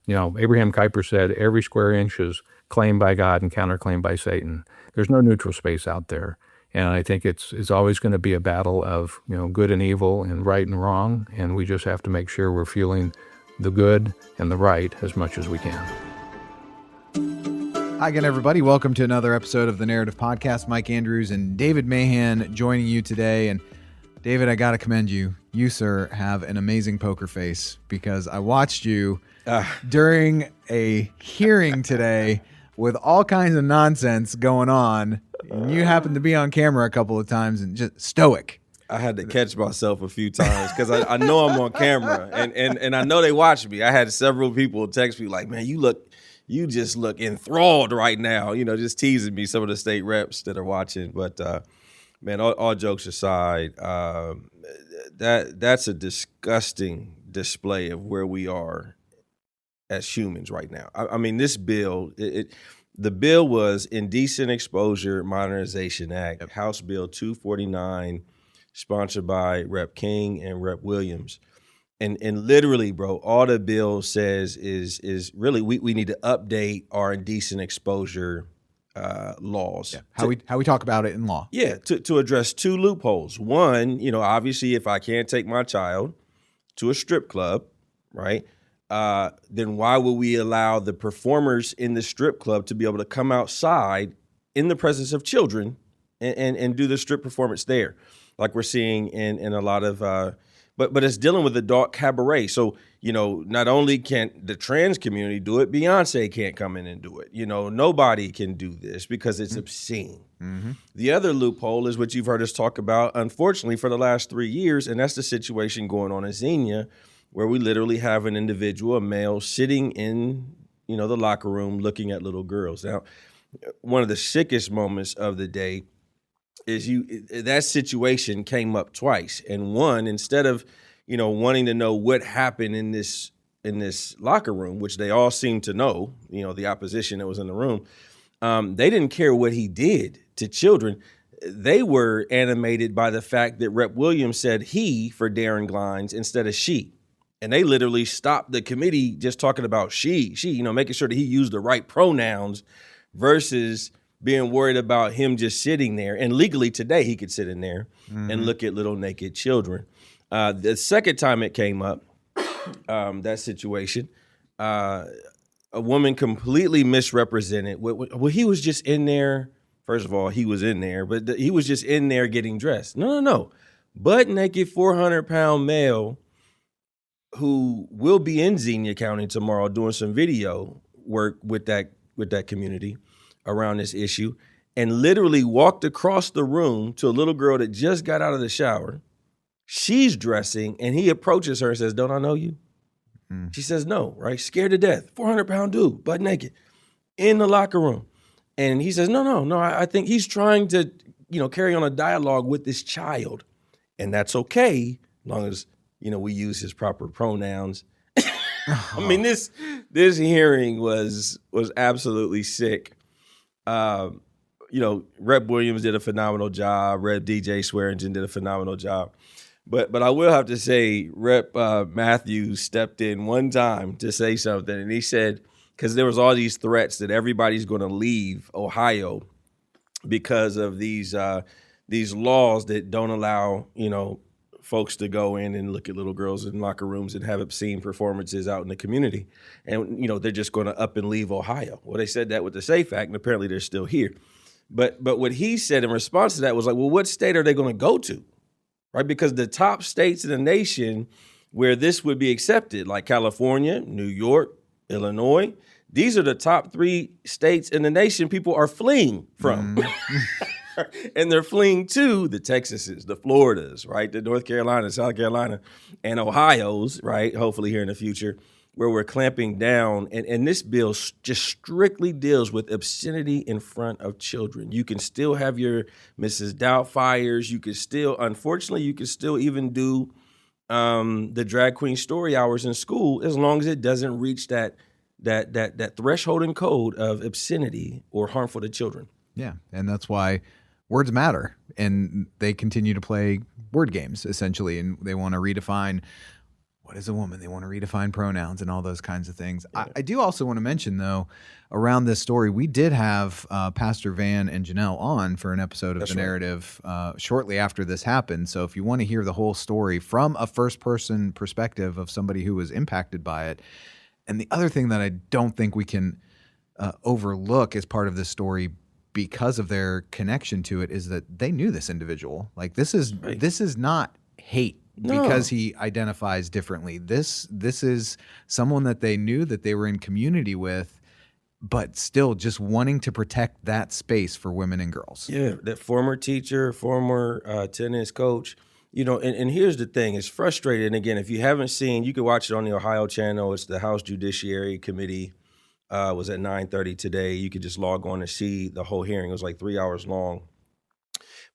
Abraham Kuyper said every square inch is claimed by God and counterclaimed by Satan. There's no neutral space out there. And I think it's always going to be a battle of, good and evil and right and wrong. And we just have to make sure we're feeling the good and the right as much as we can. Hi again, everybody. Welcome to another episode of the Narrative Podcast. Mike Andrews and David Mahan joining you today. And David, I got to commend you. You, sir, have an amazing poker face, because I watched you during a hearing today with all kinds of nonsense going on. And you happened to be on camera a couple of times and just stoic. I had to catch myself a few times because I know I'm on camera and I know they watch me. I had several people text me like, man, you just look enthralled right now, just teasing me, some of the state reps that are watching. But, man, all jokes aside, that's a disgusting display of where we are as humans right now. I mean, this bill, the bill was Indecent Exposure Modernization Act, yep. House Bill 249, sponsored by Rep. King and Rep. Williams. And literally, bro, all the bill says is really we need to update our indecent exposure laws. Yeah. How we talk about it in law. Yeah, to address two loopholes. One, obviously, if I can't take my child to a strip club, right, then why would we allow the performers in the strip club to be able to come outside in the presence of children and do the strip performance there, like we're seeing in a lot of But it's dealing with adult cabaret. So, not only can't the trans community do it, Beyonce can't come in and do it. Nobody can do this because it's obscene. Mm-hmm. The other loophole is what you've heard us talk about, unfortunately, for the last 3 years, and that's the situation going on in Xenia, where we literally have an individual, a male, sitting in, the locker room looking at little girls. Now, one of the sickest moments of the day is that situation came up twice. And one, instead of, wanting to know what happened in this locker room, which they all seem to know, the opposition that was in the room, they didn't care what he did to children. They were animated by the fact that Rep. Williams said he for Darren Glines instead of she. And they literally stopped the committee just talking about she, making sure that he used the right pronouns versus being worried about him just sitting there. And legally today he could sit in there and look at little naked children. The second time it came up, that situation, a woman completely misrepresented. Well, he was just in there. First of all, he was in there, but he was just in there getting dressed. No. Butt naked 400-pound male who will be in Xenia County tomorrow doing some video work with that community around this issue, and literally walked across the room to a little girl that just got out of the shower. She's dressing, and he approaches her and says, "Don't I know you?" She says, "No," right? Scared to death. 400-pound dude, butt naked, in the locker room. And he says, No. I think he's trying to, carry on a dialogue with this child. And that's okay, as long as, we use his proper pronouns. I mean, this hearing was absolutely sick. Rep. Williams did a phenomenal job. Rep. DJ Swearingen did a phenomenal job. But I will have to say, Rep. Matthews stepped in one time to say something, and he said, because there was all these threats that everybody's going to leave Ohio because of these laws that don't allow, folks to go in and look at little girls in locker rooms and have obscene performances out in the community. And, they're just going to up and leave Ohio. Well, they said that with the SAFE Act, and apparently they're still here. But what he said in response to that was like, well, what state are they going to go to? Right? Because the top states in the nation where this would be accepted, like California, New York, Illinois, these are the top 3 states in the nation people are fleeing from. And they're fleeing to the Texases, the Floridas, right? The North Carolina, South Carolina, and Ohio's, right? Hopefully here in the future, where we're clamping down. And this bill just strictly deals with obscenity in front of children. You can still have your Mrs. Doubtfires. You can still, unfortunately, even do the drag queen story hours in school, as long as it doesn't reach that threshold and code of obscenity or harmful to children. Yeah, and that's why words matter, and they continue to play word games, essentially, and they want to redefine what is a woman? They want to redefine pronouns and all those kinds of things. I do also want to mention, though, around this story, we did have Pastor Van and Janelle on for an episode of That's The right. Narrative shortly after this happened. So if you want to hear the whole story from a first-person perspective of somebody who was impacted by it. And the other thing that I don't think we can overlook as part of this story because of their connection to it is that they knew this individual. Like this is not hate because he identifies differently. This is someone that they knew, that they were in community with, but still just wanting to protect that space for women and girls. Yeah, that former teacher, former tennis coach, and here's the thing, it's frustrating. And again, if you haven't seen, you can watch it on the Ohio channel. It's the House Judiciary Committee. Was at 9:30 today. You could just log on and see the whole hearing. It was like 3 hours long.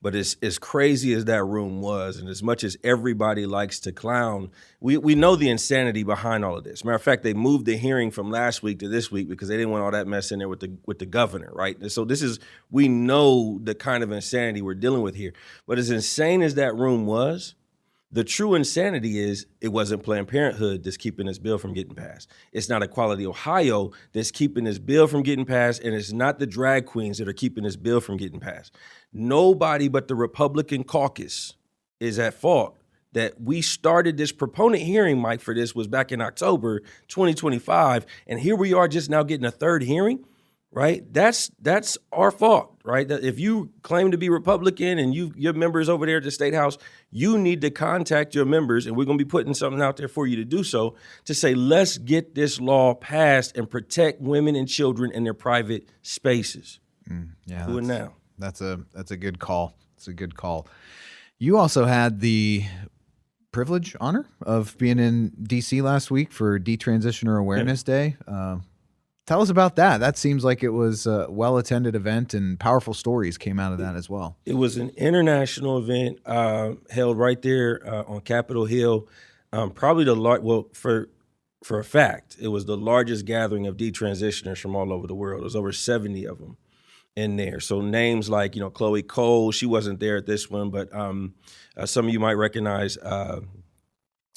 But as crazy as that room was, and as much as everybody likes to clown, we know the insanity behind all of this. Matter of fact, they moved the hearing from last week to this week because they didn't want all that mess in there with the governor, right? And so we know the kind of insanity we're dealing with here. But as insane as that room was, the true insanity is it wasn't Planned Parenthood that's keeping this bill from getting passed. It's not Equality Ohio that's keeping this bill from getting passed, and it's not the drag queens that are keeping this bill from getting passed. Nobody but the Republican caucus is at fault that we started this proponent hearing, Mike, for this was back in October 2025, and here we are just now getting a third hearing. Right, that's our fault, right? That if you claim to be Republican and your members over there at the State House, you need to contact your members, and we're going to be putting something out there for you to do so, to say, let's get this law passed and protect women and children in their private spaces. Yeah, Do it now. That's a good call. It's a good call. You also had the privilege, honor of being in D.C. last week for Detransitioner Awareness Day. Tell us about that. That seems like it was a well-attended event, and powerful stories came out of that as well. It was an international event held right there on Capitol Hill. Probably for a fact, it was the largest gathering of detransitioners from all over the world. There was over 70 of them in there. So names like, Chloe Cole, she wasn't there at this one, but some of you might recognize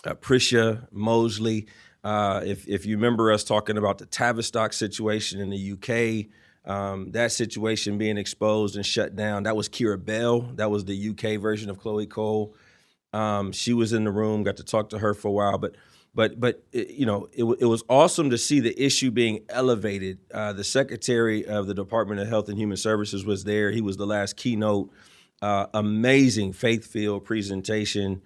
Prisha Mosley. If you remember us talking about the Tavistock situation in the UK, that situation being exposed and shut down, that was Kira Bell. That was the UK version of Chloe Cole. She was in the room, got to talk to her for a while, but it was awesome to see the issue being elevated. The Secretary of the Department of Health and Human Services was there. He was the last keynote. Amazing faith-filled presentation,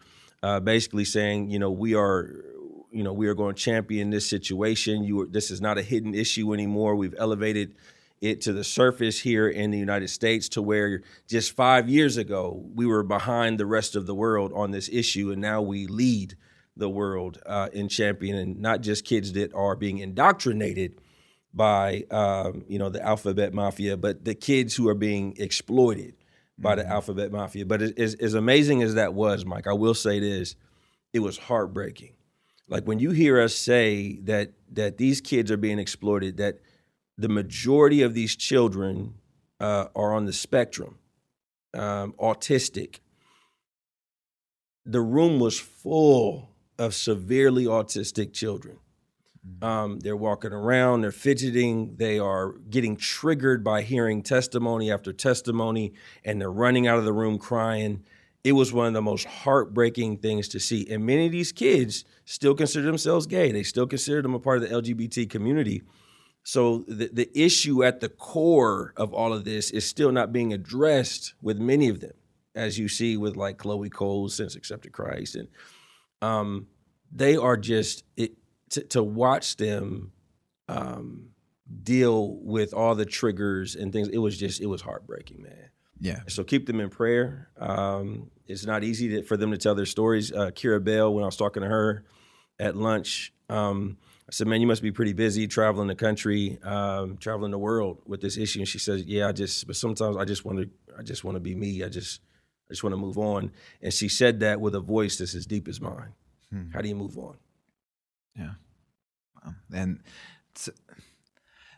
basically saying, we are going to champion this situation. This is not a hidden issue anymore. We've elevated it to the surface here in the United States to where just 5 years ago, we were behind the rest of the world on this issue. And now we lead the world in championing not just kids that are being indoctrinated by, the alphabet mafia, but the kids who are being exploited by the alphabet mafia. But as amazing as that was, Mike, I will say this, it was heartbreaking. Like when you hear us say that these kids are being exploited, that the majority of these children are on the spectrum, autistic. The room was full of severely autistic children. They're walking around, they're fidgeting, they are getting triggered by hearing testimony after testimony, and they're running out of the room crying. It was one of the most heartbreaking things to see. And many of these kids still consider themselves gay. They still consider them a part of the LGBT community. So the issue at the core of all of this is still not being addressed with many of them, as you see with like Chloe Cole, since accepted Christ. And they are just, to watch them deal with all the triggers and things, it was heartbreaking, man. Yeah. So keep them in prayer. It's not easy for them to tell their stories. Kira Bell, when I was talking to her at lunch, I said, man, you must be pretty busy traveling the country, traveling the world with this issue. And she says, yeah, but sometimes I just want to be me. I just want to move on. And she said that with a voice that's as deep as mine. How do you move on? Yeah. And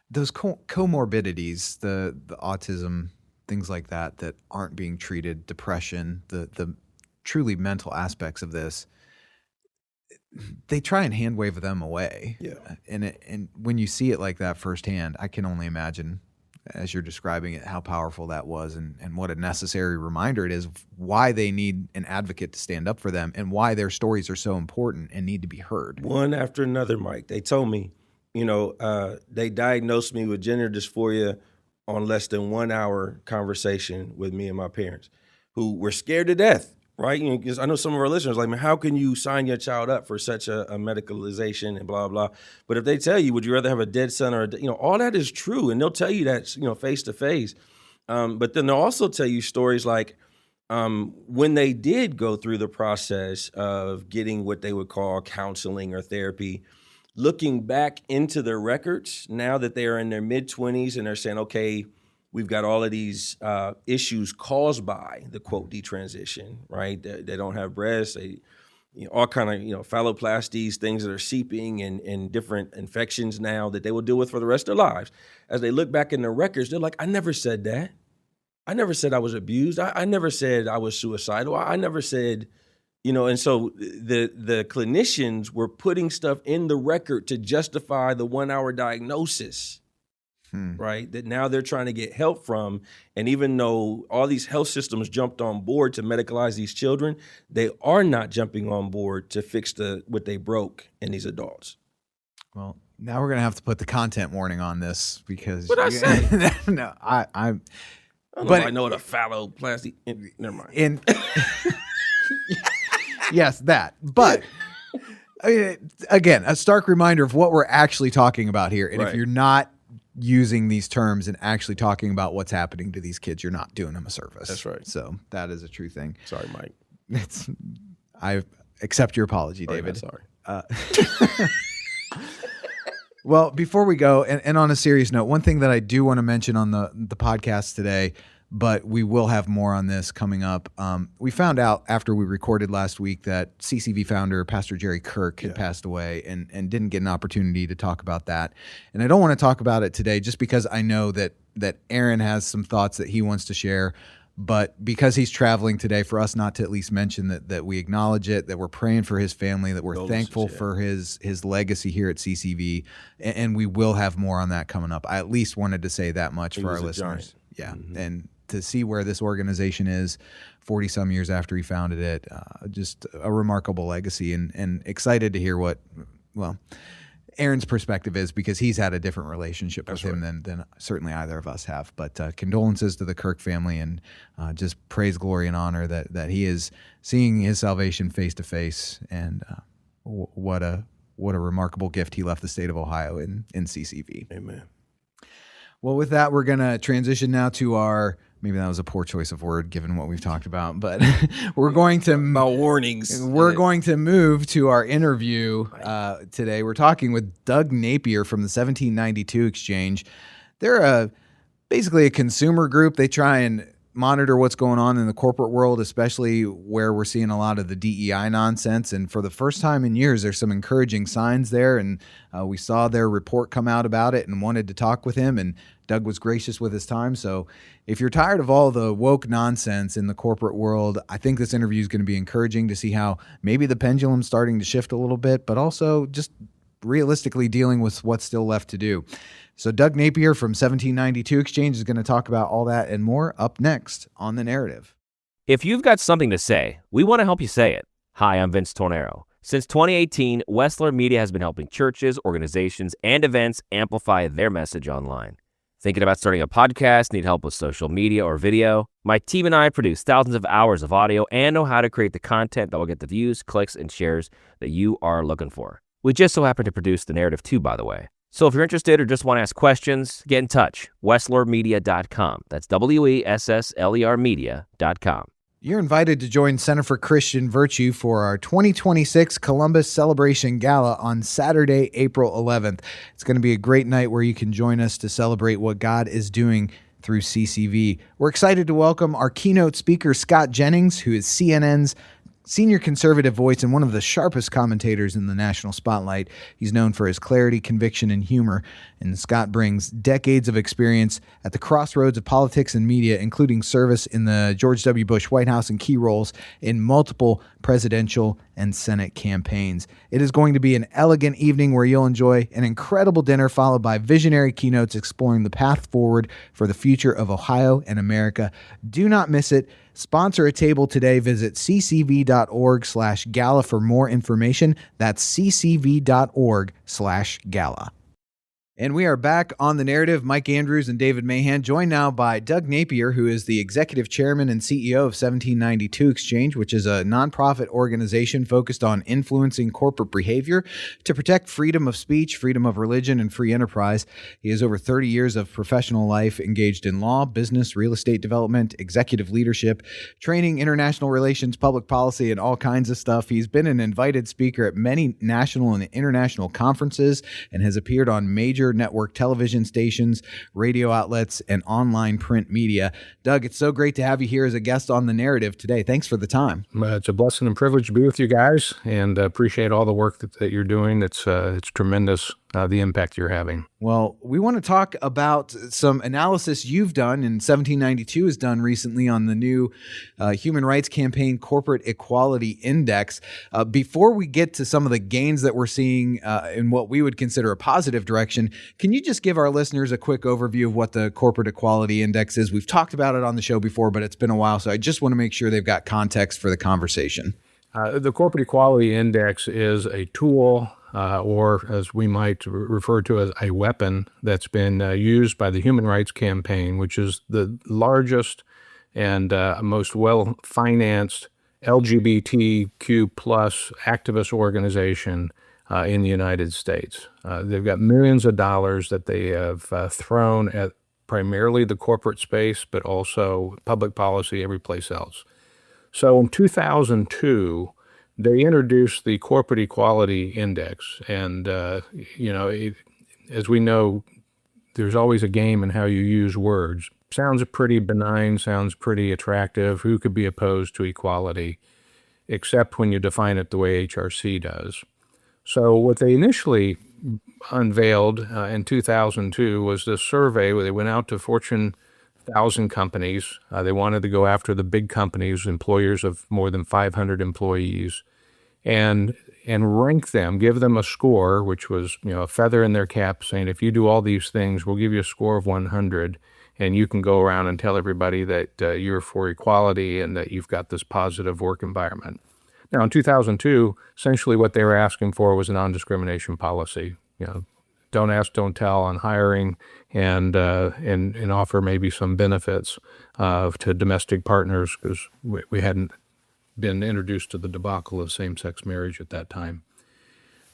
those comorbidities, the autism, things like that aren't being treated, depression, the truly mental aspects of this, they try and hand wave them away. Yeah. And when you see it like that firsthand, I can only imagine, as you're describing it, how powerful that was and what a necessary reminder it is of why they need an advocate to stand up for them and why their stories are so important and need to be heard. One after another, Mike. They told me, they diagnosed me with gender dysphoria on less than 1 hour conversation with me and my parents, who were scared to death, right? Because I know some of our listeners are like, man, how can you sign your child up for such a medicalization and blah, blah. But if they tell you, would you rather have a dead son or, all that is true. And they'll tell you that, face to face. But then they'll also tell you stories like when they did go through the process of getting what they would call counseling or therapy, looking back into their records now that they are in their mid-20s and they're saying, okay, we've got all of these issues caused by the, quote, detransition, right? They don't have breasts, all kind of, phalloplasties, things that are seeping and different infections now that they will deal with for the rest of their lives. As they look back in their records, they're like, I never said that. I never said I was abused. I never said I was suicidal. I never said... and so the clinicians were putting stuff in the record to justify the 1 hour diagnosis, right? That now they're trying to get help from. And even though all these health systems jumped on board to medicalize these children, they are not jumping on board to fix what they broke in these adults. Well, now we're going to have to put the content warning on this because... What I say? No, I don't know if I know what a phalloplasty... Never mind. Yes, that. But again, a stark reminder of what we're actually talking about here. And if you're not using these terms and actually talking about what's happening to these kids, you're not doing them a service. That's right. So that is a true thing. Sorry, Mike. I accept your apology, David. Sorry. Well, before we go, and on a serious note, one thing that I do want to mention on the podcast today, but we will have more on this coming up. We found out after we recorded last week that CCV founder, Pastor Jerry Kirk, had passed away and didn't get an opportunity to talk about that. And I don't want to talk about it today just because I know that Aaron has some thoughts that he wants to share. But because he's traveling today, for us not to at least mention that we acknowledge it, that we're praying for his family, that we're thankful for his legacy here at CCV, and we will have more on that coming up. I at least wanted to say that much for our listeners. Yeah, and to see where this organization is 40 some years after he founded it, just a remarkable legacy, and excited to hear what, Aaron's perspective is, because he's had a different relationship with him than certainly either of us have. But condolences to the Kirk family, and just praise, glory, and honor that he is seeing his salvation face to face, and what a remarkable gift he left the state of Ohio in CCV. Amen. Well, with that, we're going to transition now to our, maybe that was a poor choice of word given what we've talked about, but we're going to... About warnings. We're going to move to our interview today. We're talking with Doug Napier from the 1792 Exchange. They're basically a consumer group. They try and monitor what's going on in the corporate world, especially where we're seeing a lot of the DEI nonsense. And for the first time in years, there's some encouraging signs there. And we saw their report come out about it and wanted to talk with him. And Doug was gracious with his time. So if you're tired of all the woke nonsense in the corporate world, I think this interview is going to be encouraging to see how maybe the pendulum's starting to shift a little bit, but also just realistically dealing with what's still left to do. So Doug Napier from 1792 Exchange is going to talk about all that and more up next on The Narrative. If you've got something to say, we want to help you say it. Hi, I'm Vince Tornero. Since 2018, Wessler Media has been helping churches, organizations, and events amplify their message online. Thinking about starting a podcast, need help with social media or video? My team and I produce thousands of hours of audio and know how to create the content that will get the views, clicks, and shares that you are looking for. We just so happen to produce The Narrative too, by the way. So if you're interested or just want to ask questions, get in touch. WesslerMedia.com. That's WESSLER Media.com. You're invited to join Center for Christian Virtue for our 2026 Columbus Celebration Gala on Saturday, April 11th. It's going to be a great night where you can join us to celebrate what God is doing through CCV. We're excited to welcome our keynote speaker, Scott Jennings, who is CNN's senior conservative voice and one of the sharpest commentators in the national spotlight. He's known for his clarity, conviction, and humor. And Scott brings decades of experience at the crossroads of politics and media, including service in the George W. Bush White House and key roles in multiple presidential and Senate campaigns. It is going to be an elegant evening where you'll enjoy an incredible dinner followed by visionary keynotes exploring the path forward for the future of Ohio and America. Do not miss it. Sponsor a table today. Visit ccv.org/gala for more information. That's ccv.org/gala. And we are back on The Narrative. Mike Andrews and David Mahan, joined now by Doug Napier, who is the executive chairman and CEO of 1792 Exchange, which is a nonprofit organization focused on influencing corporate behavior to protect freedom of speech, freedom of religion, and free enterprise. He has over 30 years of professional life engaged in law, business, real estate development, executive leadership, training, international relations, public policy, and all kinds of stuff. He's been an invited speaker at many national and international conferences and has appeared on major network television stations, radio outlets, and online print media. Doug, it's so great to have you here as a guest on The Narrative today. Thanks for the time. It's a blessing and privilege to be with you guys, and appreciate all the work that you're doing. It's tremendous, the impact you're having. Well, we want to talk about some analysis you've done and 1792 has done recently on the new Human Rights Campaign Corporate Equality Index. Before we get to some of the gains that we're seeing in what we would consider a positive direction, can you just give our listeners a quick overview of what the Corporate Equality Index is? We've talked about it on the show before, but it's been a while, so I just want to make sure they've got context for the conversation. The Corporate Equality Index is a tool, or as we might refer to as a weapon, that's been used by the Human Rights Campaign, which is the largest and most well-financed LGBTQ plus activist organization in the United States. They've got millions of dollars that they have thrown at primarily the corporate space, but also public policy every place else. So in 2002, they introduced the Corporate Equality Index. And, as we know, there's always a game in how you use words. Sounds pretty benign, sounds pretty attractive. Who could be opposed to equality, except when you define it the way HRC does? So what they initially unveiled in 2002 was this survey where they went out to Fortune 1,000 companies. They wanted to go after the big companies, employers of more than 500 employees, and rank them, give them a score, which was a feather in their cap, saying if you do all these things, we'll give you a score of 100, and you can go around and tell everybody that you're for equality and that you've got this positive work environment. Now, in 2002, essentially what they were asking for was a non-discrimination policy. Don't ask, don't tell on hiring, and offer maybe some benefits to domestic partners, because we hadn't been introduced to the debacle of same-sex marriage at that time.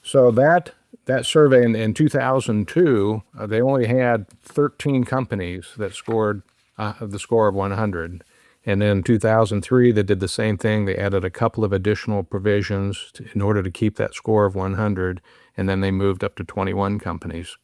So that survey in 2002, they only had 13 companies that scored the score of 100. And then in 2003, they did the same thing. They added a couple of additional provisions in order to keep that score of 100, and then they moved up to 21 companies.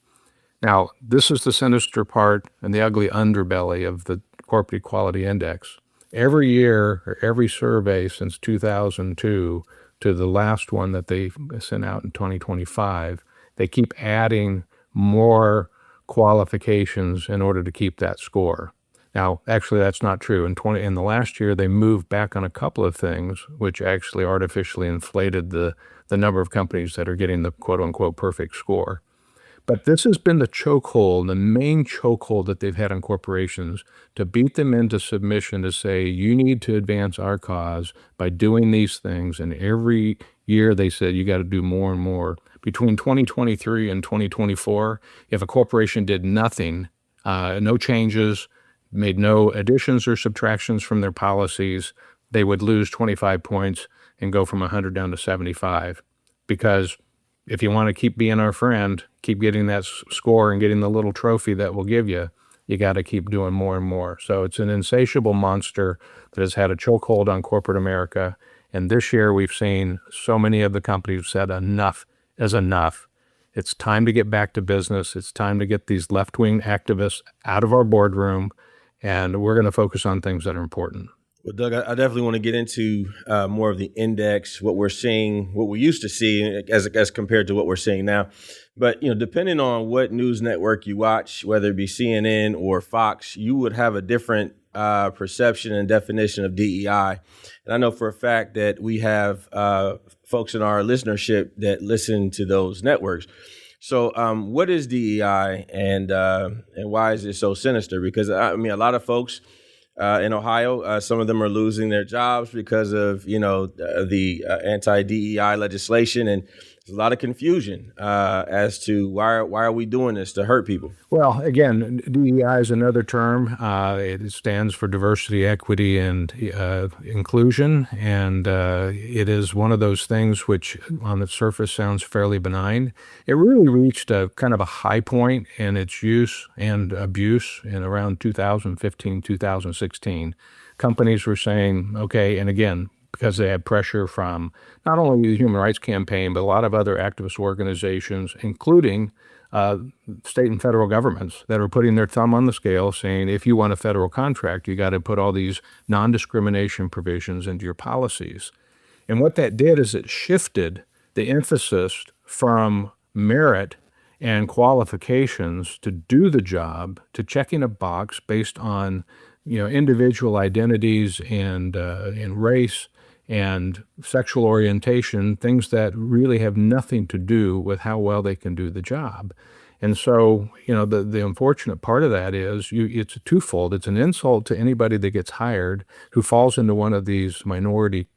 Now, this is the sinister part and the ugly underbelly of the Corporate Equality Index. Every year, or every survey since 2002 to the last one that they sent out in 2025, they keep adding more qualifications in order to keep that score. Now, actually, that's not true. In the last year, they moved back on a couple of things, which actually artificially inflated the number of companies that are getting the quote-unquote perfect score. But this has been the chokehold, the main chokehold that they've had on corporations, to beat them into submission, to say, you need to advance our cause by doing these things. And every year they said, you got to do more and more. Between 2023 and 2024, if a corporation did nothing, no changes, made no additions or subtractions from their policies, they would lose 25 points and go from 100 down to 75. Because if you want to keep being our friend, keep getting that score and getting the little trophy that we'll give you, you got to keep doing more and more. So it's an insatiable monster that has had a chokehold on corporate America. And this year we've seen so many of the companies said enough is enough. It's time to get back to business. It's time to get these left-wing activists out of our boardroom, and we're going to focus on things that are important. Well, Doug, I definitely want to get into more of the index, what we're seeing, what we used to see as compared to what we're seeing now. But, depending on what news network you watch, whether it be CNN or Fox, you would have a different perception and definition of DEI. And I know for a fact that we have folks in our listenership that listen to those networks. So what is DEI and why is it so sinister? Because I mean, a lot of folks in Ohio, some of them are losing their jobs because of, the anti-DEI legislation. And there's a lot of confusion as to why are we doing this to hurt people? Well, again, DEI is another term. It stands for diversity, equity, and inclusion. And it is one of those things which on the surface sounds fairly benign. It really reached a kind of a high point in its use and abuse in around 2015, 2016. Companies were saying, okay, and again, because they had pressure from not only the Human Rights Campaign, but a lot of other activist organizations, including state and federal governments that are putting their thumb on the scale saying, if you want a federal contract, you got to put all these non-discrimination provisions into your policies. And what that did is it shifted the emphasis from merit and qualifications to do the job to checking a box based on, individual identities and race and sexual orientation, things that really have nothing to do with how well they can do the job. And so, the unfortunate part of that is it's twofold. It's an insult to anybody that gets hired who falls into one of these minority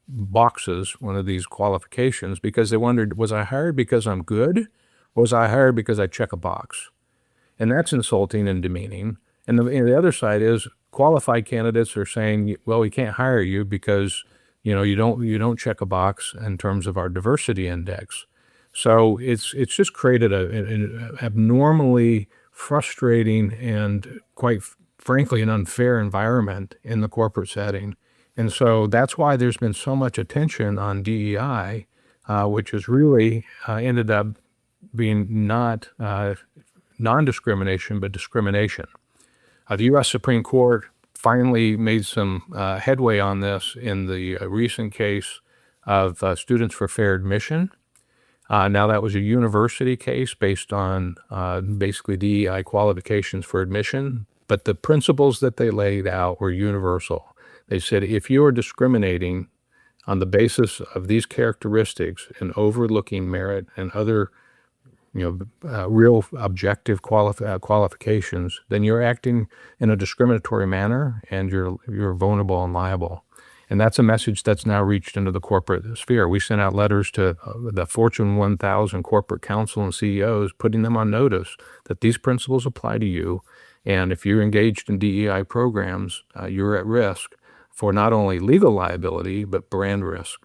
boxes, one of these qualifications, because they wondered, was I hired because I'm good? Or was I hired because I check a box? And that's insulting and demeaning. And the other side is qualified candidates are saying, well, we can't hire you because, you don't check a box in terms of our diversity index. So it's just created an abnormally frustrating and quite frankly an unfair environment in the corporate setting. And so that's why there's been so much attention on DEI, which has really ended up being not non-discrimination, but discrimination. The U.S. Supreme Court finally made some headway on this in the recent case of Students for Fair Admission. Now, that was a university case based on basically DEI qualifications for admission, but the principles that they laid out were universal. They said, if you are discriminating on the basis of these characteristics and overlooking merit and other real objective qualifications, then you're acting in a discriminatory manner and you're vulnerable and liable. And that's a message that's now reached into the corporate sphere. We sent out letters to the Fortune 1000 corporate counsel and CEOs, putting them on notice that these principles apply to you. And if you're engaged in DEI programs, you're at risk for not only legal liability, but brand risk.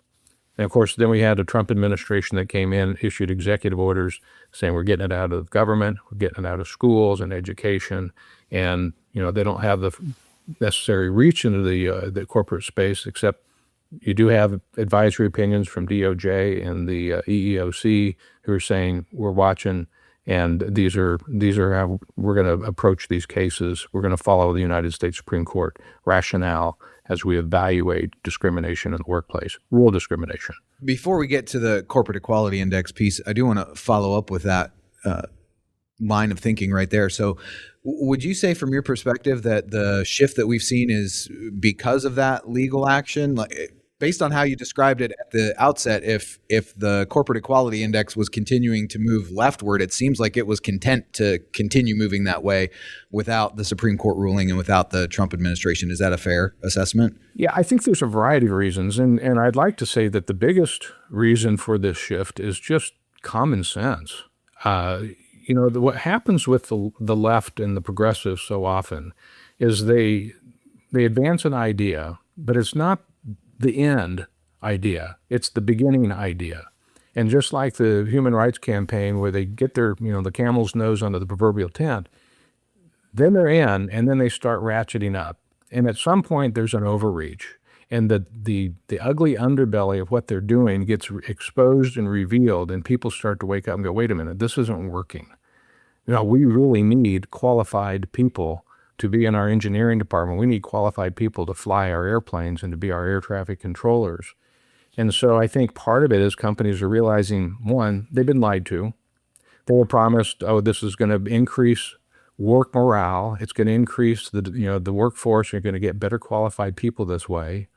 And of course, then we had a Trump administration that came in, issued executive orders saying we're getting it out of government, we're getting it out of schools and education, and they don't have the necessary reach into the corporate space, except you do have advisory opinions from DOJ and the EEOC who are saying we're watching, and these are how we're going to approach these cases. We're going to follow the United States Supreme Court rationale as we evaluate discrimination in the workplace, rule discrimination. Before we get to the Corporate Equality Index piece, I do want to follow up with that line of thinking right there. So would you say from your perspective that the shift that we've seen is because of that legal action? Like, based on how you described it at the outset, if the Corporate Equality Index was continuing to move leftward, it seems like it was content to continue moving that way without the Supreme Court ruling and without the Trump administration. Is that a fair assessment? Yeah, I think there's a variety of reasons. And I'd like to say that the biggest reason for this shift is just common sense. What happens with the left and the progressives so often is they advance an idea, but it's not the end idea. It's the beginning idea. And just like the Human Rights Campaign, where they get their, the camel's nose under the proverbial tent, then they're in, and then they start ratcheting up. And at some point, there's an overreach. And the ugly underbelly of what they're doing gets exposed and revealed, and people start to wake up and go, wait a minute, this isn't working. We really need qualified people to be in our engineering department. We need qualified people to fly our airplanes and to be our air traffic controllers. And so I think part of it is companies are realizing, one, they've been lied to. They were promised, this is going to increase work morale. It's going to increase the workforce. You're going to get better qualified people this way.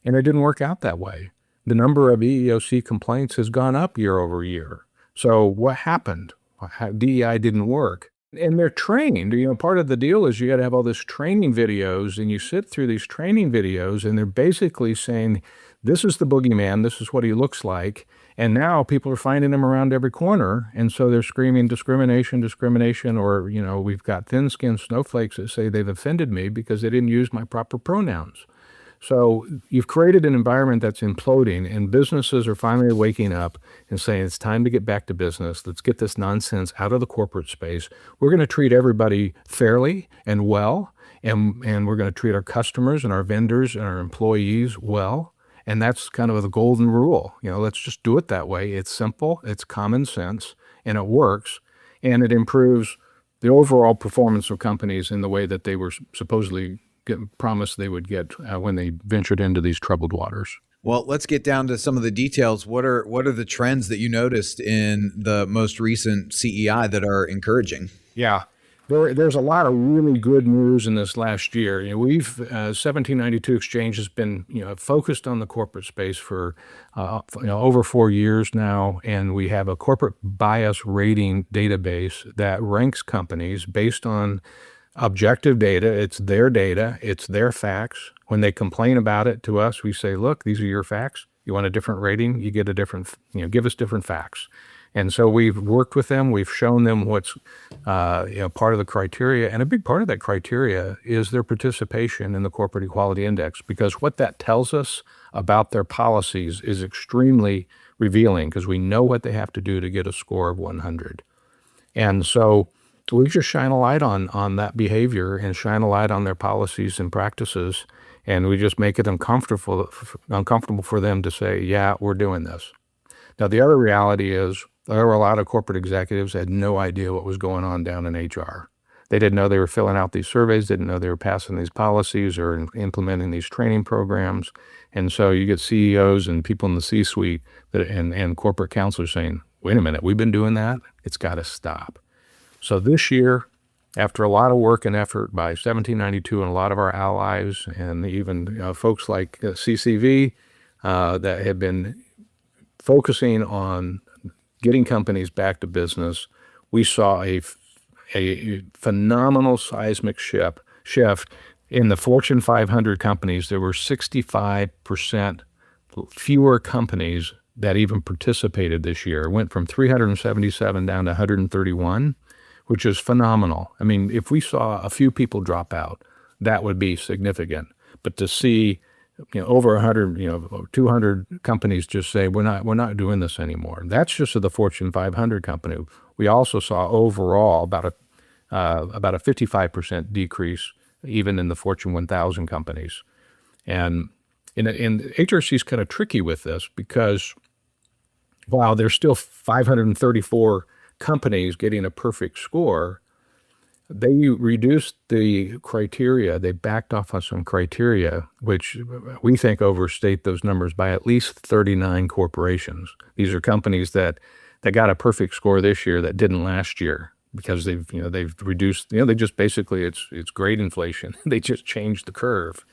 And it didn't work out that way. the number of EEOC complaints has gone up year over year. So what happened? DEI didn't work. And they're trained. Part of the deal is you got to have all this training videos, and you sit through these training videos, and they're basically saying, this is the boogeyman, this is what he looks like. And now people are finding him around every corner. And so they're screaming discrimination, or, we've got thin-skinned snowflakes that say they've offended me because they didn't use my proper pronouns. So you've created an environment that's imploding, and businesses are finally waking up and saying, it's time to get back to business. Let's get this nonsense out of the corporate space. We're going to treat everybody fairly and well, and we're going to treat our customers and our vendors and our employees well. And that's kind of the golden rule. Let's just do it that way. It's simple, it's common sense, and it works, and it improves the overall performance of companies in the way that they were supposedly promised they would get when they ventured into these troubled waters. Well, let's get down to some of the details. What are the trends that you noticed in the most recent CEI that are encouraging? Yeah, there's a lot of really good news in this last year. We've 1792 Exchange has been focused on the corporate space for over 4 years now, and we have a corporate bias rating database that ranks companies based on objective data. It's their facts. When they complain about it to us, we say, look, these are your facts. You want a different rating? You get a different, give us different facts. And so we've worked with them. We've shown them what's part of the criteria. And a big part of that criteria is their participation in the Corporate Equality Index, because what that tells us about their policies is extremely revealing, because we know what they have to do to get a score of 100. And so we just shine a light on that behavior and shine a light on their policies and practices, and we just make it uncomfortable for them to say, yeah, we're doing this. Now, the other reality is there were a lot of corporate executives that had no idea what was going on down in HR. They didn't know they were filling out these surveys, didn't know they were passing these policies or implementing these training programs. And so you get CEOs and people in the C-suite and corporate counselors saying, wait a minute, we've been doing that? It's got to stop. So this year, after a lot of work and effort by 1792 and a lot of our allies, and even folks like CCV that have been focusing on getting companies back to business, we saw a phenomenal seismic shift. In the Fortune 500 companies. There were 65% fewer companies that even participated this year. It went from 377 down to 131. Which is phenomenal. I mean, if we saw a few people drop out, that would be significant. But to see, over 100, 200 companies just say we're not doing this anymore. That's just of the Fortune 500 company. We also saw overall about a 55% decrease, even in the Fortune 1000 companies. And HRC is kind of tricky with this because while there's still 534 companies getting a perfect score, they reduced the criteria. They backed off on some criteria, which we think overstate those numbers by at least 39 corporations. These are companies that got a perfect score this year that didn't last year because they've reduced, they just basically, it's grade inflation. They just changed the curve.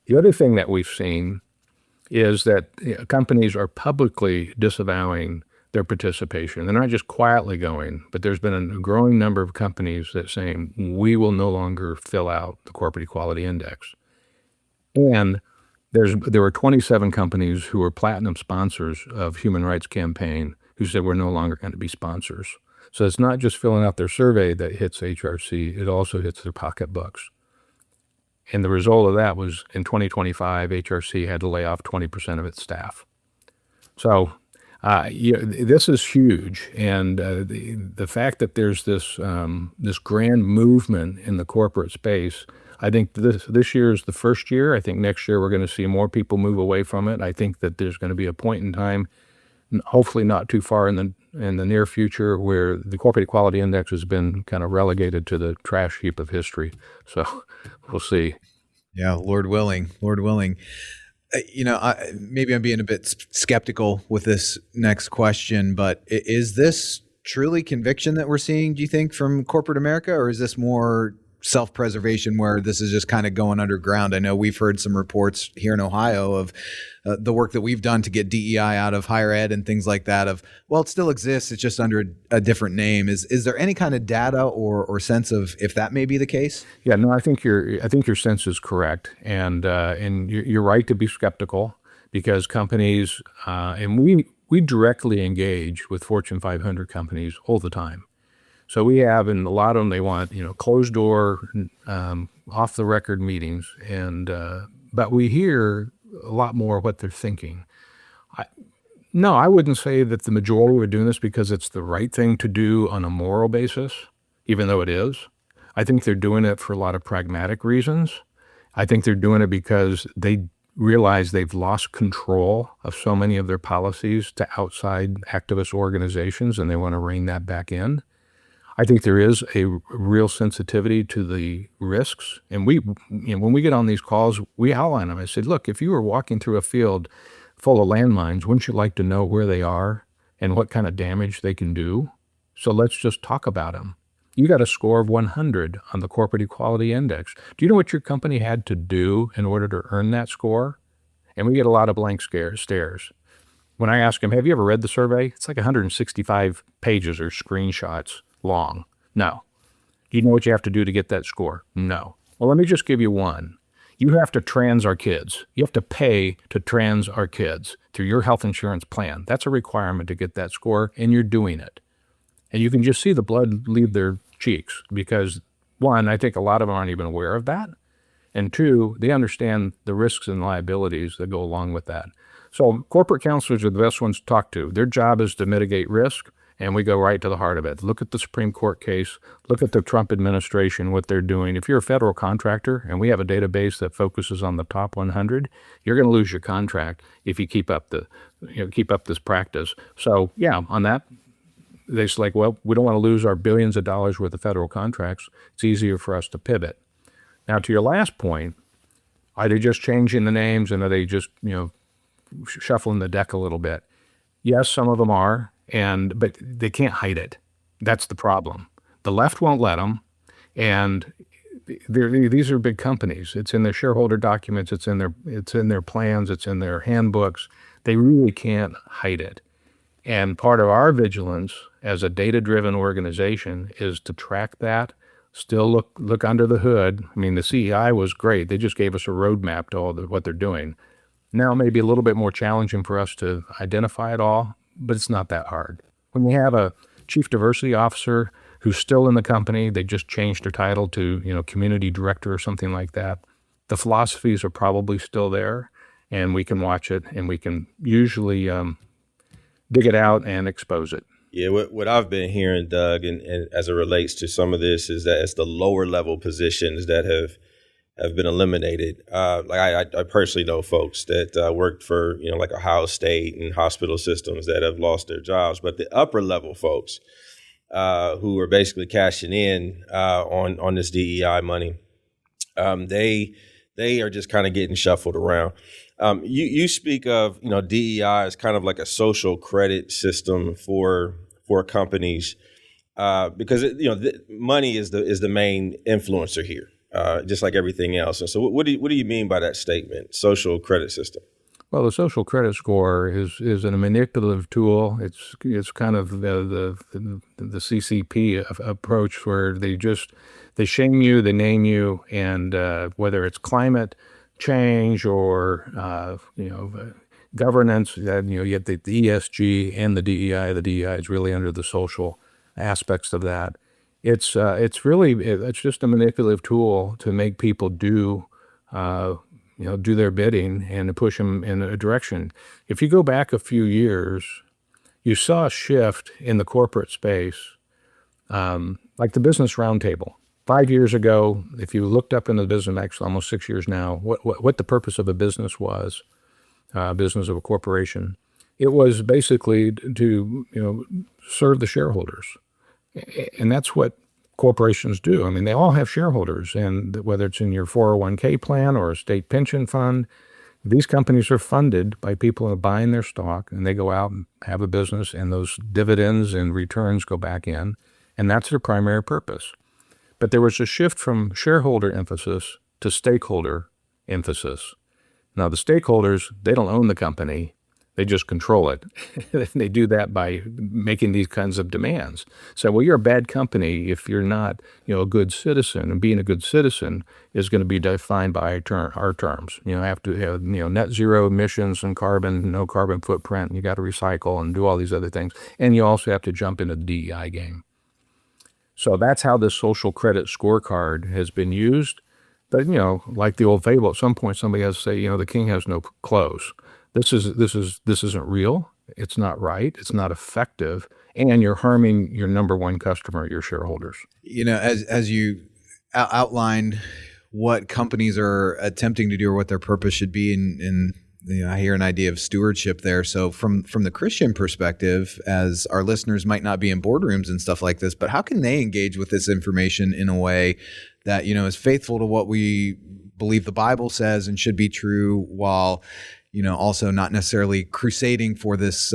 The other thing that we've seen is that companies are publicly disavowing their participation. They're not just quietly going, but there's been a growing number of companies that saying, we will no longer fill out the Corporate Equality Index. And there were 27 companies who were platinum sponsors of Human Rights Campaign who said we're no longer going to be sponsors. So it's not just filling out their survey that hits HRC, it also hits their pocketbooks. And the result of that was in 2025, HRC had to lay off 20% of its staff. So this is huge, and the fact that there's this grand movement in the corporate space, I think this year is the first year. I think next year we're going to see more people move away from it. I think that there's going to be a point in time, hopefully not too far in the near future, where the Corporate Equality Index has been kind of relegated to the trash heap of history. So we'll see. Yeah, Lord willing. Maybe I'm being a bit skeptical with this next question, but is this truly conviction that we're seeing, do you think, from corporate America, or is this more self-preservation where this is just kind of going underground? I know we've heard some reports here in Ohio of the work that we've done to get DEI out of higher ed and things like that of, well, it still exists, it's just under a different name. Is there any kind of data or sense of if that may be the case? Yeah, no, I think your sense is correct, and you're right to be skeptical, because companies and we directly engage with Fortune 500 companies all the time. So we have, and a lot of them, they want closed door, off the record meetings, and but we hear a lot more what they're thinking. No, I wouldn't say that the majority are doing this because it's the right thing to do on a moral basis, even though it is. I think they're doing it for a lot of pragmatic reasons. I think they're doing it because they realize they've lost control of so many of their policies to outside activist organizations, and they want to rein that back in. I think there is a real sensitivity to the risks. And when we get on these calls, we outline them. I said, look, if you were walking through a field full of landmines, wouldn't you like to know where they are and what kind of damage they can do? So let's just talk about them. You got a score of 100 on the Corporate Equality Index. Do you know what your company had to do in order to earn that score? And we get a lot of blank stares. When I ask them, have you ever read the survey? It's like 165 pages or screenshots long. No. Do you know what you have to do to get that score? No. Well, let me just give you one. You have to trans our kids. You have to pay to trans our kids through your health insurance plan. That's a requirement to get that score, and you're doing it. And you can just see the blood leave their cheeks because, one, I think a lot of them aren't even aware of that. And two, they understand the risks and liabilities that go along with that. So corporate counselors are the best ones to talk to. Their job is to mitigate risk, and we go right to the heart of it. Look at the Supreme Court case. Look at the Trump administration, what they're doing. If you're a federal contractor and we have a database that focuses on the top 100, you're going to lose your contract if you keep up this practice. So yeah, on that, they're like, well, we don't want to lose our billions of dollars worth of federal contracts. It's easier for us to pivot. Now, to your last point, are they just changing the names and are they just, shuffling the deck a little bit? Yes, some of them are, but they can't hide it. That's the problem. The left won't let them, and these are big companies. It's in their shareholder documents. It's in their plans. It's in their handbooks. They really can't hide it. And part of our vigilance as a data-driven organization is to track that, still look under the hood. I mean, the CEI was great. They just gave us a roadmap to all what they're doing. Now, maybe a little bit more challenging for us to identify it all, but it's not that hard. When you have a chief diversity officer who's still in the company, they just changed their title to, community director or something like that, the philosophies are probably still there, and we can watch it, and we can usually dig it out and expose it. Yeah, what I've been hearing, Doug, and as it relates to some of this, is that it's the lower level positions that have been eliminated. I personally know folks that worked for, like Ohio State and hospital systems that have lost their jobs. But the upper level folks who are basically cashing in on this DEI money, they are just kind of getting shuffled around. You speak of, DEI as kind of like a social credit system for companies because money is the main influencer here. Just like everything else. And so what do you mean by that statement, social credit system? Well, the social credit score is a manipulative tool. It's kind of the CCP approach where they shame you, they name you, and whether it's climate change or governance, you get the ESG and the DEI. The DEI is really under the social aspects of that. It's just a manipulative tool to make people do their bidding and to push them in a direction. If you go back a few years, you saw a shift in the corporate space, like the Business Roundtable. 5 years ago, if you looked up in the business, actually almost 6 years now, what the purpose of a business was, business of a corporation, it was basically to serve the shareholders. And that's what corporations do. I mean, they all have shareholders, and whether it's in your 401k plan or a state pension fund, these companies are funded by people who are buying their stock, and they go out and have a business, and those dividends and returns go back in, and that's their primary purpose. But there was a shift from shareholder emphasis to stakeholder emphasis. Now, the stakeholders, they don't own the company. They just control it. They do that by making these kinds of demands. So, well, you're a bad company if you're not, a good citizen. And being a good citizen is going to be defined by our terms. Have to have, net zero emissions and no carbon footprint. And you got to recycle and do all these other things. And you also have to jump into the DEI game. So that's how this social credit scorecard has been used. But, like the old fable, at some point somebody has to say, the king has no clothes. This isn't real. It's not right. It's not effective. And you're harming your number one customer, your shareholders. As you outlined what companies are attempting to do or what their purpose should be, and I hear an idea of stewardship there. So from the Christian perspective, as our listeners might not be in boardrooms and stuff like this, but how can they engage with this information in a way that, is faithful to what we believe the Bible says and should be true, while, also not necessarily crusading for this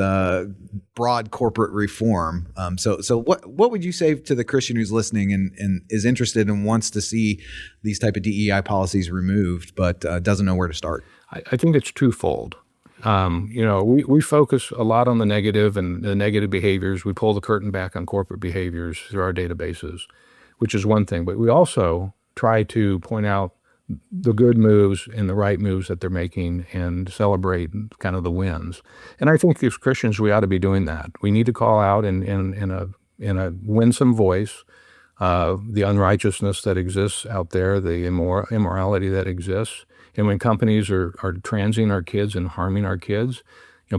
broad corporate reform? So what would you say to the Christian who's listening and is interested and wants to see these type of DEI policies removed, but doesn't know where to start? I think it's twofold. We focus a lot on the negative and the negative behaviors. We pull the curtain back on corporate behaviors through our databases, which is one thing. But we also try to point out the good moves and the right moves that they're making and celebrate kind of the wins. And I think as Christians, we ought to be doing that. We need to call out in a winsome voice the unrighteousness that exists out there, the immorality that exists. And when companies are transing our kids and harming our kids,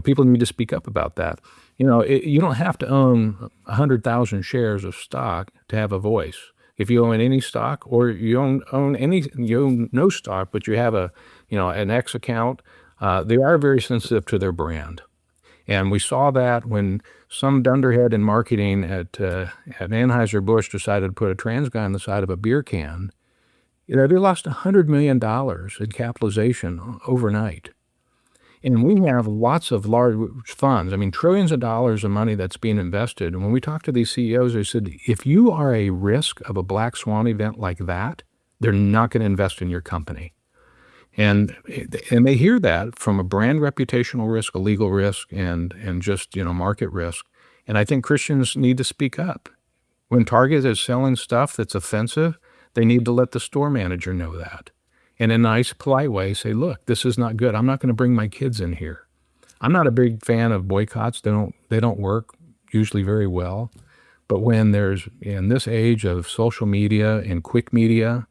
people need to speak up about that. You don't have to own 100,000 shares of stock to have a voice. If you own any stock, or you own no stock, but you have an X account, they are very sensitive to their brand. And we saw that when some dunderhead in marketing at Anheuser-Busch decided to put a trans guy on the side of a beer can. They lost $100 million in capitalization overnight. And we have lots of large funds, trillions of dollars of money that's being invested. And when we talk to these CEOs, they said, if you are a risk of a black swan event like that, they're not going to invest in your company. And they hear that from a brand reputational risk, a legal risk, and just, market risk. And I think Christians need to speak up. When Target is selling stuff that's offensive, they need to let the store manager know that. And in a nice, polite way, say, look, this is not good. I'm not going to bring my kids in here. I'm not a big fan of boycotts. They don't work usually very well. But when there's, in this age of social media and quick media,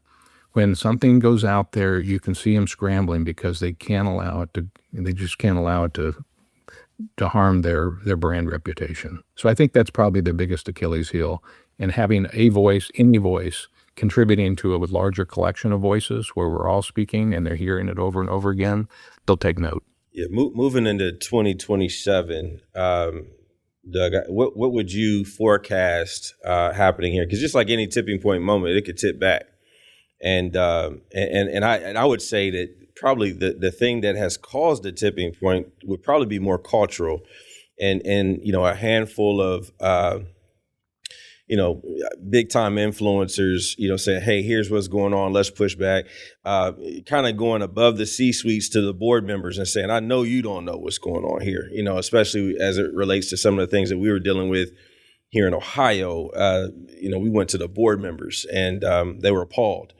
when something goes out there, you can see them scrambling because they just can't allow it to harm their brand reputation. So I think that's probably the biggest Achilles heel. And having a voice, any voice, contributing to a larger collection of voices where we're all speaking and they're hearing it over and over again, they'll take note. Yeah, moving into 2027, Doug, what would you forecast happening here? Because just like any tipping point moment, it could tip back. And I would say that probably the thing that has caused the tipping point would probably be more cultural, and a handful of big time influencers, saying, hey, here's what's going on, let's push back, kind of going above the C-suites to the board members and saying, I know you don't know what's going on here, especially as it relates to some of the things that we were dealing with here in Ohio. We went to the board members and they were appalled.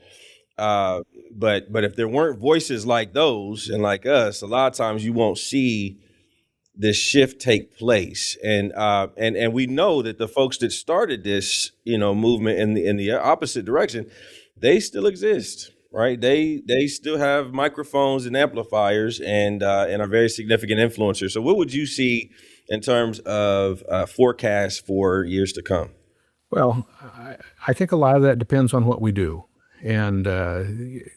But if there weren't voices like those and like us, a lot of times you won't see this shift take place. And we know that the folks that started this, movement in the opposite direction, they still exist, right? They still have microphones and amplifiers and are very significant influencers. So what would you see in terms of forecasts for years to come? Well, I think a lot of that depends on what we do. And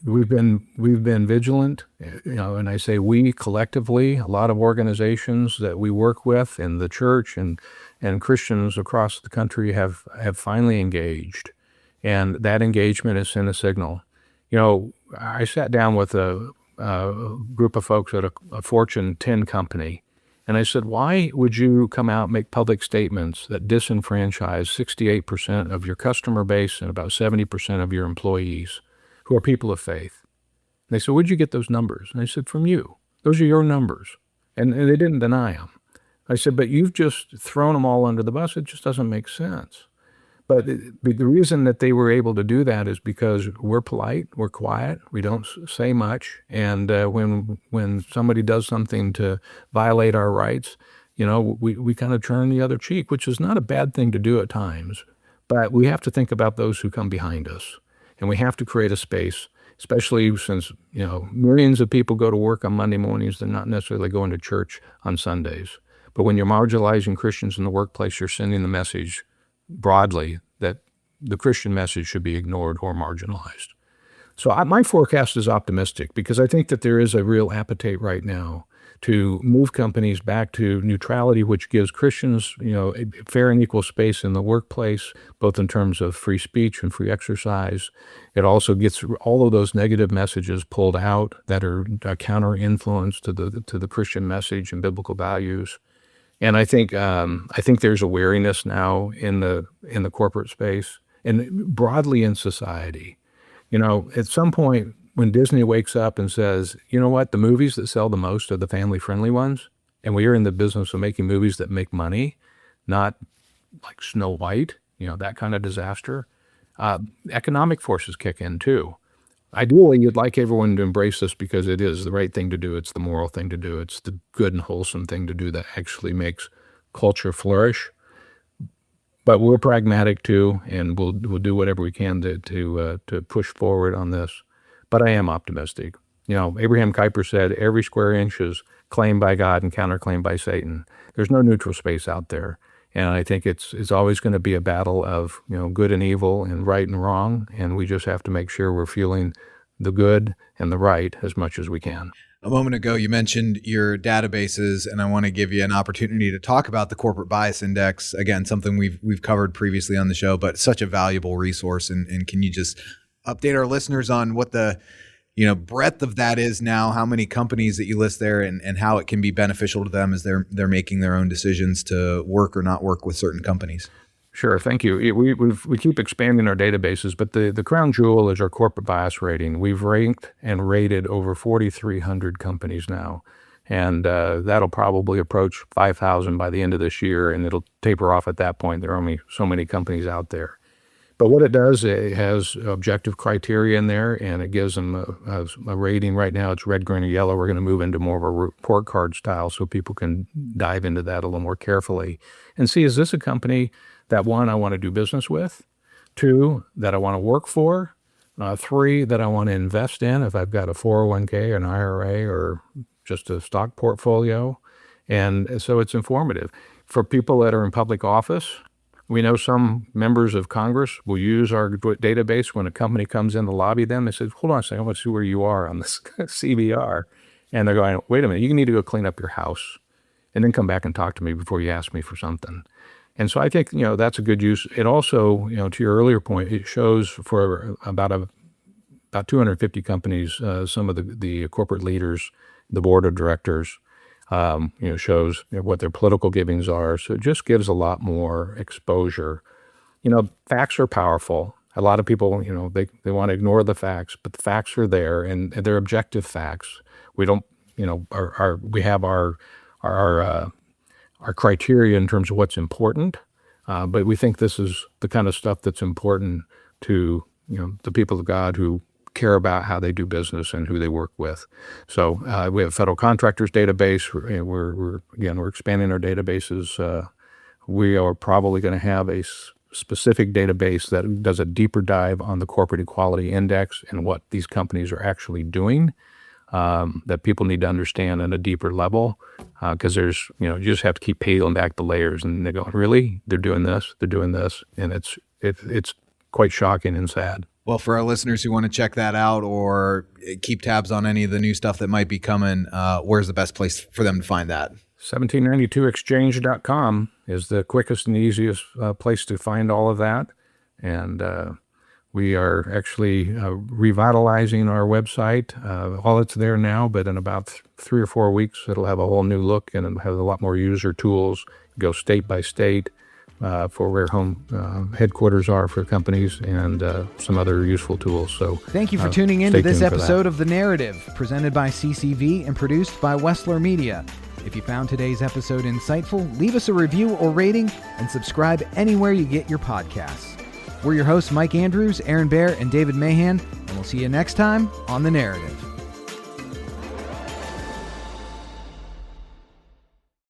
we've been vigilant, and I say we collectively, a lot of organizations that we work with in the church and Christians across the country have finally engaged. And that engagement has sent a signal. I sat down with a group of folks at a Fortune 10 company, And I said, why would you come out and make public statements that disenfranchise 68% of your customer base and about 70% of your employees who are people of faith? And they said, where'd you get those numbers? And I said, from you. Those are your numbers. And they didn't deny them. I said, but you've just thrown them all under the bus. It just doesn't make sense. But the reason that they were able to do that is because we're polite, we're quiet, we don't say much, and when somebody does something to violate our rights, we kind of turn the other cheek, which is not a bad thing to do at times. But we have to think about those who come behind us, and we have to create a space, especially since millions of people go to work on Monday mornings. They're not necessarily going to church on Sundays. But when you're marginalizing Christians in the workplace, you're sending the message broadly that the Christian message should be ignored or marginalized. So my forecast is optimistic because I think that there is a real appetite right now to move companies back to neutrality, which gives Christians, a fair and equal space in the workplace, both in terms of free speech and free exercise. It also gets all of those negative messages pulled out that are counter-influence to the Christian message and biblical values. And I think there's a wariness now in the corporate space and broadly in society. At some point when Disney wakes up and says, you know what, the movies that sell the most are the family-friendly ones, and we are in the business of making movies that make money, not like Snow White, that kind of disaster. Economic forces kick in too. Ideally, you'd like everyone to embrace this because it is the right thing to do. It's the moral thing to do. It's the good and wholesome thing to do that actually makes culture flourish. But we're pragmatic too, and we'll do whatever we can to push forward on this. But I am optimistic. Abraham Kuyper said, every square inch is claimed by God and counterclaimed by Satan. There's no neutral space out there. And I think it's always going to be a battle of, good and evil and right and wrong. And we just have to make sure we're feeling the good and the right as much as we can. A moment ago, you mentioned your databases, and I want to give you an opportunity to talk about the Corporate Bias Index. Again, something we've covered previously on the show, but such a valuable resource. And can you just update our listeners on what the breadth of that is now, how many companies that you list there, and how it can be beneficial to them as they're making their own decisions to work or not work with certain companies? Sure, thank you. We keep expanding our databases, but the crown jewel is our corporate bias rating. We've ranked and rated over 4,300 companies now, and that'll probably approach 5,000 by the end of this year, and it'll taper off at that point. There are only so many companies out there. But what it does, it has objective criteria in there, and it gives them a rating. Right now it's red, green, or yellow. We're going to move into more of a report card style so people can dive into that a little more carefully and see, is this a company that, one, I want to do business with, two, that I want to work for, three, that I want to invest in if I've got a 401k, an IRA, or just a stock portfolio. And so it's informative. For people that are in public office, we know some members of Congress will use our database when a company comes in to lobby them. They say, hold on a second, I want to see where you are on this CBR. And they're going, wait a minute, you need to go clean up your house and then come back and talk to me before you ask me for something. And so I think, that's a good use. It also, to your earlier point, it shows for about 250 companies, some of the corporate leaders, the board of directors, shows what their political givings are. So it just gives a lot more exposure. Facts are powerful. A lot of people, they want to ignore the facts, but the facts are there, and they're objective facts. We don't, we have our criteria in terms of what's important, but we think this is the kind of stuff that's important to, the people of God who care about how they do business and who they work with. So we have a federal contractors database. We're expanding our databases. We are probably going to have a specific database that does a deeper dive on the corporate equality index and what these companies are actually doing, that people need to understand at a deeper level, because there's, you just have to keep peeling back the layers, and they're going, really? They're doing this, and it's quite shocking and sad. Well, for our listeners who want to check that out or keep tabs on any of the new stuff that might be coming, where's the best place for them to find that? 1792exchange.com is the quickest and easiest place to find all of that. And We are actually revitalizing our website. All it's there now, but in about 3 or 4 weeks, it'll have a whole new look and it'll have a lot more user tools. Go state by state for where home headquarters are for companies and some other useful tools. So thank you for tuning in to this tuned for that. episode of The Narrative, presented by CCV and produced by Wessler Media. If you found today's episode insightful, leave us a review or rating and subscribe anywhere you get your podcasts. We're your hosts, Mike Andrews, Aaron Baer, and David Mahan, and we'll see you next time on The Narrative.